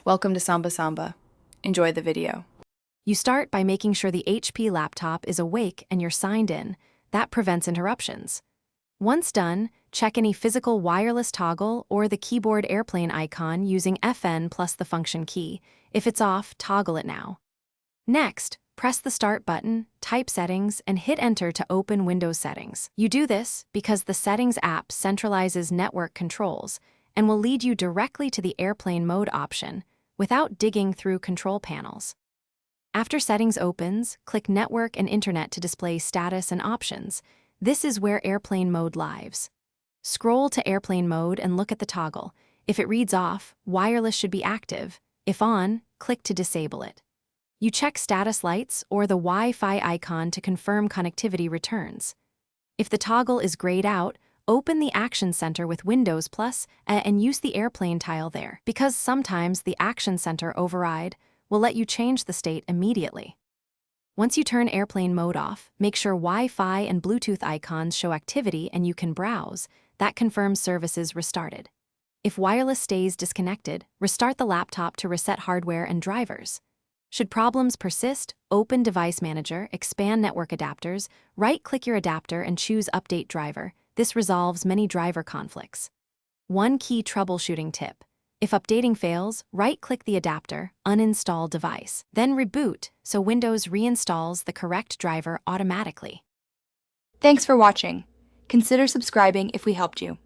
Welcome to Samba Samba. Enjoy the video. You start by making sure the HP laptop is awake and you're signed in. That prevents interruptions. Once done, check any physical wireless toggle or the keyboard airplane icon using FN plus the function key. If it's off, toggle it now. Next, press the Start button, type Settings, and hit Enter to open Windows Settings. You do this because the Settings app centralizes network controls and will lead you directly to the airplane mode option without digging through control panels. After Settings opens, click Network and Internet to display status and options. This is where airplane mode lives. Scroll to airplane mode and look at the toggle. If it reads off, wireless should be active. If on, click to disable it. You check status lights or the Wi-Fi icon to confirm connectivity returns. If the toggle is grayed out, open the Action Center with Windows Plus and use the airplane tile there, because sometimes the Action Center override will let you change the state immediately. Once you turn airplane mode off, make sure Wi-Fi and Bluetooth icons show activity and you can browse. That confirms service is restarted. If wireless stays disconnected, restart the laptop to reset hardware and drivers. Should problems persist, open Device Manager, expand Network Adapters, right-click your adapter and choose Update Driver. This resolves many driver conflicts. One key troubleshooting tip: if updating fails, right-click the adapter, uninstall device, then reboot so Windows reinstalls the correct driver automatically. Thanks for watching. Consider subscribing if we helped you.